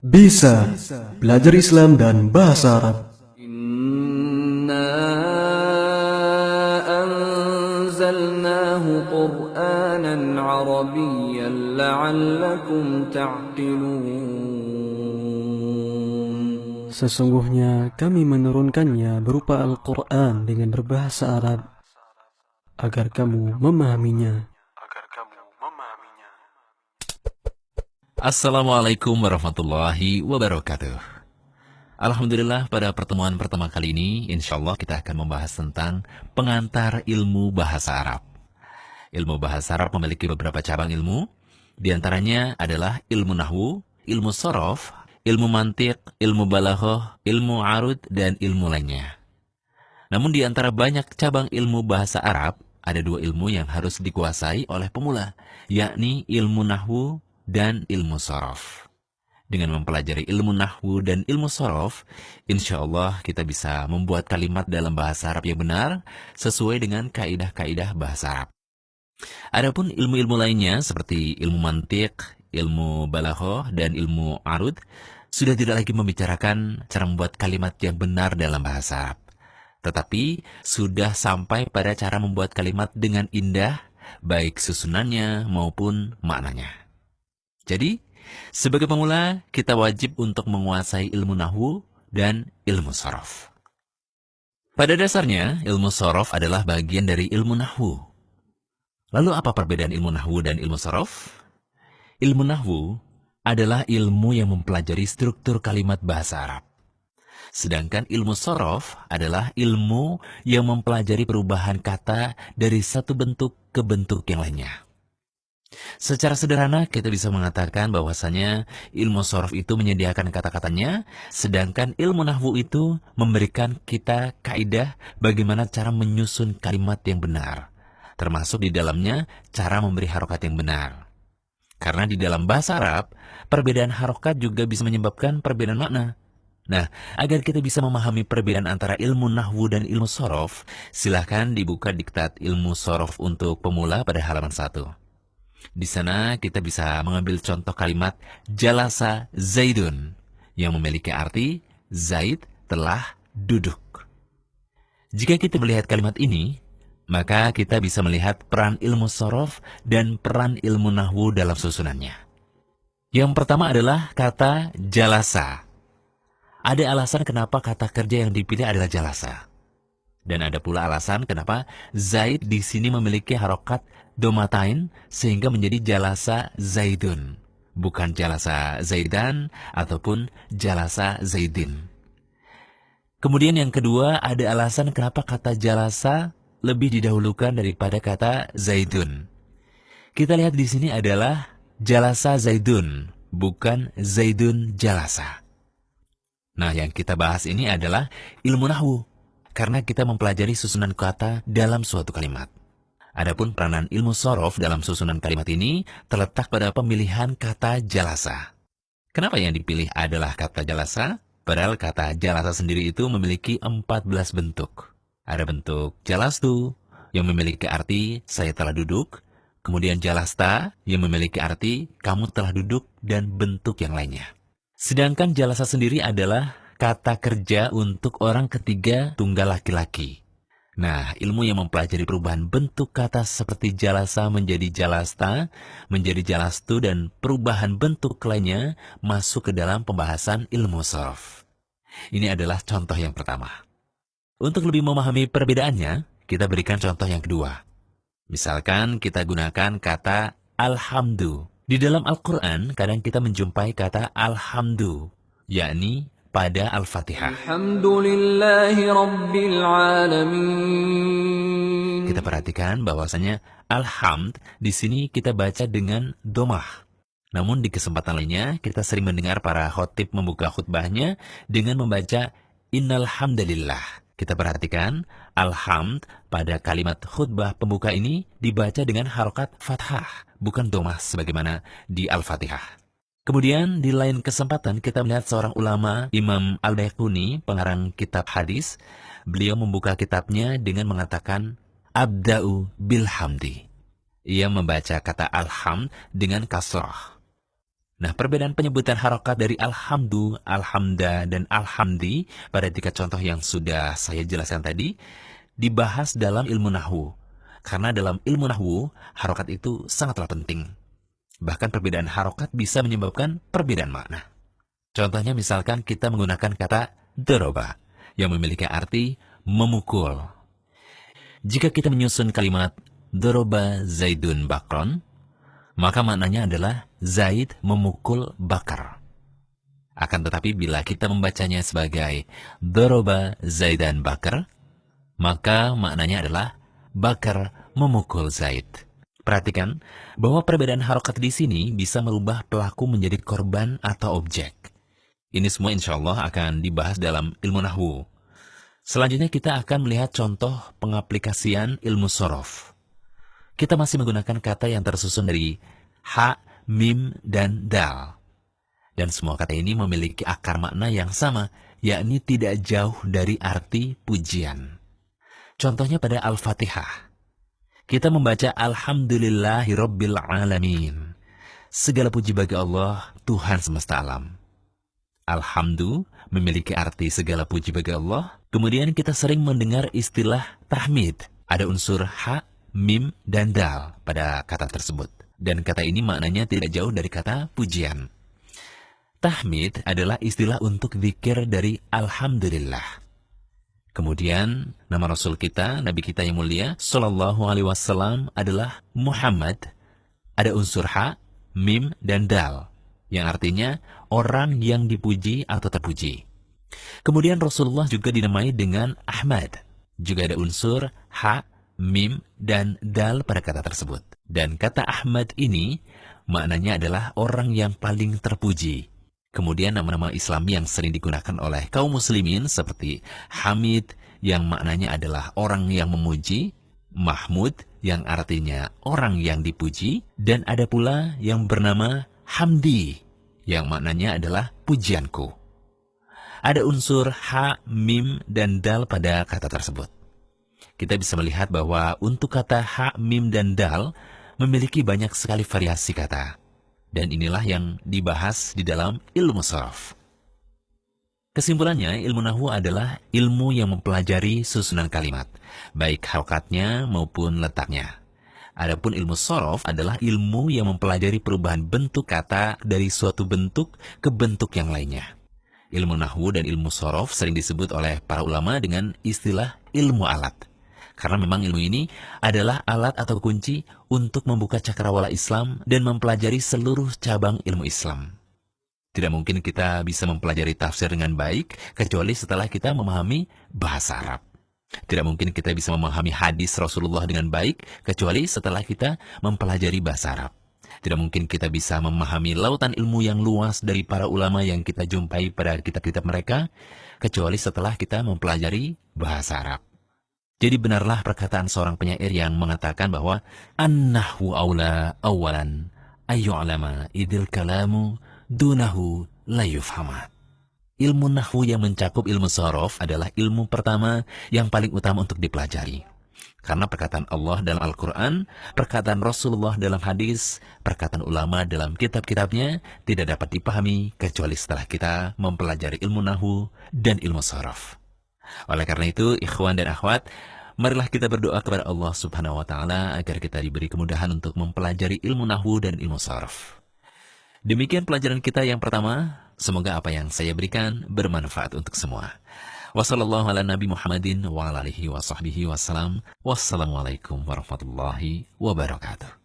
Bisa belajar Islam dan bahasa Arab. Inna anzalnahu Qur'anan Arabiyyan la'allakum ta'qilun. Sesungguhnya kami menurunkannya berupa Al-Quran dengan berbahasa Arab agar kamu memahaminya. Assalamualaikum warahmatullahi wabarakatuh. Alhamdulillah, pada pertemuan pertama kali ini insya Allah kita akan membahas tentang pengantar ilmu bahasa Arab. Ilmu bahasa Arab memiliki beberapa cabang ilmu. Di antaranya adalah ilmu nahwu, ilmu sorof, ilmu mantiq, ilmu balaghah, ilmu arud, dan ilmu lainnya. Namun di antara banyak cabang ilmu bahasa Arab, ada dua ilmu yang harus dikuasai oleh pemula, yakni ilmu nahwu dan ilmu sorof. Dengan mempelajari ilmu nahwu dan ilmu sorof, insya Allah kita bisa membuat kalimat dalam bahasa Arab yang benar sesuai dengan kaidah-kaidah bahasa Arab. Adapun ilmu-ilmu lainnya seperti ilmu mantiq, ilmu balaghah, dan ilmu arud sudah tidak lagi membicarakan cara membuat kalimat yang benar dalam bahasa Arab, tetapi sudah sampai pada cara membuat kalimat dengan indah, baik susunannya maupun maknanya. Jadi, sebagai pemula, kita wajib untuk menguasai ilmu nahwu dan ilmu sorof. Pada dasarnya, ilmu sorof adalah bagian dari ilmu nahwu. Lalu apa perbedaan ilmu nahwu dan ilmu sorof? Ilmu nahwu adalah ilmu yang mempelajari struktur kalimat bahasa Arab. Sedangkan ilmu sorof adalah ilmu yang mempelajari perubahan kata dari satu bentuk ke bentuk yang lainnya. Secara sederhana, kita bisa mengatakan bahwasanya ilmu sorof itu menyediakan kata-katanya, sedangkan ilmu nahwu itu memberikan kita kaidah bagaimana cara menyusun kalimat yang benar, termasuk di dalamnya cara memberi harokat yang benar. Karena di dalam bahasa Arab, perbedaan harokat juga bisa menyebabkan perbedaan makna. Nah, agar kita bisa memahami perbedaan antara ilmu nahwu dan ilmu sorof, silahkan dibuka diktat ilmu sorof untuk pemula pada halaman 1. Di sana kita bisa mengambil contoh kalimat jalasa Zaidun yang memiliki arti Zaid telah duduk. Jika kita melihat kalimat ini, maka kita bisa melihat peran ilmu sorof dan peran ilmu nahwu dalam susunannya. Yang pertama adalah kata jalasa. Ada alasan kenapa kata kerja yang dipilih adalah jalasa. Dan ada pula alasan kenapa Zaid di sini memiliki harokat domatain sehingga menjadi jalasa Zaidun, bukan jalasa Zaidan ataupun jalasa Zaidin. Kemudian yang kedua, ada alasan kenapa kata jalasa lebih didahulukan daripada kata Zaidun. Kita lihat di sini adalah jalasa Zaidun, bukan Zaidun jalasa. Nah, yang kita bahas ini adalah ilmu nahwu, karena kita mempelajari susunan kata dalam suatu kalimat. Adapun peranan ilmu sorof dalam susunan kalimat ini terletak pada pemilihan kata jalasa. Kenapa yang dipilih adalah kata jalasa? Padahal kata jalasa sendiri itu memiliki 14 bentuk. Ada bentuk jalastu yang memiliki arti saya telah duduk, kemudian jalasta yang memiliki arti kamu telah duduk, dan bentuk yang lainnya. Sedangkan jalasa sendiri adalah kata kerja untuk orang ketiga tunggal laki-laki. Nah, ilmu yang mempelajari perubahan bentuk kata seperti jalasa menjadi jalasta, menjadi jalastu, dan perubahan bentuk lainnya masuk ke dalam pembahasan ilmu sorof. Ini adalah contoh yang pertama. Untuk lebih memahami perbedaannya, kita berikan contoh yang kedua. Misalkan kita gunakan kata alhamdu. Di dalam Al-Quran, kadang kita menjumpai kata alhamdu, yakni pada Al-Fatihah. Alhamdulillahi Rabbil Alamin. Kita perhatikan bahwasanya alhamd di sini kita baca dengan domah. Namun di kesempatan lainnya kita sering mendengar para khotib membuka khutbahnya dengan membaca innal hamdalillah. Kita perhatikan alhamd pada kalimat khutbah pembuka ini dibaca dengan harokat fathah, bukan domah sebagaimana di Al-Fatihah. Kemudian di lain kesempatan kita melihat seorang ulama, Imam Al-Baiquni, pengarang kitab hadis. Beliau membuka kitabnya dengan mengatakan abda'u bilhamdi. Ia membaca kata alhamd dengan kasrah. Nah, perbedaan penyebutan harokat dari alhamdu, alhamda, dan alhamdi pada 3 contoh yang sudah saya jelaskan tadi dibahas dalam ilmu nahwu. Karena dalam ilmu nahwu, harokat itu sangatlah penting. Bahkan perbedaan harokat bisa menyebabkan perbedaan makna. Contohnya misalkan kita menggunakan kata doroba yang memiliki arti memukul. Jika kita menyusun kalimat doroba Zaidun bakron, maka maknanya adalah Zaid memukul Bakar. Akan tetapi bila kita membacanya sebagai doroba Zaidan Bakar, maka maknanya adalah Bakar memukul Zaid. Perhatikan bahwa perbedaan harokat di sini bisa merubah pelaku menjadi korban atau objek. Ini semua insya Allah akan dibahas dalam ilmu nahwu. Selanjutnya kita akan melihat contoh pengaplikasian ilmu sorof. Kita masih menggunakan kata yang tersusun dari ha, mim, dan dal. Dan semua kata ini memiliki akar makna yang sama, yakni tidak jauh dari arti pujian. Contohnya pada Al-Fatihah. Kita membaca Alhamdulillahirabbil alamin. Segala puji bagi Allah, Tuhan semesta alam. Alhamdu memiliki arti segala puji bagi Allah. Kemudian kita sering mendengar istilah tahmid. Ada unsur ha, mim, dan dal pada kata tersebut. Dan kata ini maknanya tidak jauh dari kata pujian. Tahmid adalah istilah untuk zikir dari Alhamdulillah. Kemudian nama Rasul kita, Nabi kita yang mulia, Sallallahu Alaihi Wasallam adalah Muhammad. Ada unsur ha, mim, dan dal, yang artinya orang yang dipuji atau terpuji. Kemudian Rasulullah juga dinamai dengan Ahmad. Juga ada unsur ha, mim, dan dal pada kata tersebut. Dan kata Ahmad ini maknanya adalah orang yang paling terpuji. Kemudian nama-nama Islam yang sering digunakan oleh kaum muslimin seperti Hamid yang maknanya adalah orang yang memuji, Mahmud yang artinya orang yang dipuji, dan ada pula yang bernama Hamdi yang maknanya adalah pujianku. Ada unsur ha, mim, dan dal pada kata tersebut. Kita bisa melihat bahwa untuk kata ha, mim, dan dal memiliki banyak sekali variasi kata. Dan inilah yang dibahas di dalam ilmu sharaf. Kesimpulannya, ilmu nahwu adalah ilmu yang mempelajari susunan kalimat, baik harokatnya maupun letaknya. Adapun ilmu sharaf adalah ilmu yang mempelajari perubahan bentuk kata dari suatu bentuk ke bentuk yang lainnya. Ilmu nahwu dan ilmu sharaf sering disebut oleh para ulama dengan istilah ilmu alat. Karena memang ilmu ini adalah alat atau kunci untuk membuka cakrawala Islam dan mempelajari seluruh cabang ilmu Islam. Tidak mungkin kita bisa mempelajari tafsir dengan baik kecuali setelah kita memahami bahasa Arab. Tidak mungkin kita bisa memahami hadis Rasulullah dengan baik kecuali setelah kita mempelajari bahasa Arab. Tidak mungkin kita bisa memahami lautan ilmu yang luas dari para ulama yang kita jumpai pada kitab-kitab mereka kecuali setelah kita mempelajari bahasa Arab. Jadi benarlah perkataan seorang penyair yang mengatakan bahwa an-nahwu aula awalan ayyu'lama idil kalamu dunahu la yufhama. Ilmu nahwu yang mencakup ilmu sharaf adalah ilmu pertama yang paling utama untuk dipelajari. Karena perkataan Allah dalam Al-Quran, perkataan Rasulullah dalam hadis, perkataan ulama dalam kitab-kitabnya tidak dapat dipahami kecuali setelah kita mempelajari ilmu nahwu dan ilmu sharaf. Oleh karena itu, ikhwan dan akhwat, marilah kita berdoa kepada Allah Subhanahu wa Ta'ala agar kita diberi kemudahan untuk mempelajari ilmu nahwu dan ilmu sharaf. Demikian pelajaran kita yang pertama. Semoga apa yang saya berikan bermanfaat untuk semua. Wassallallahu ala Nabi Muhammadin wa ala alihi wa sahbihi wassalam. Wassalamualaikum warahmatullahi wabarakatuh.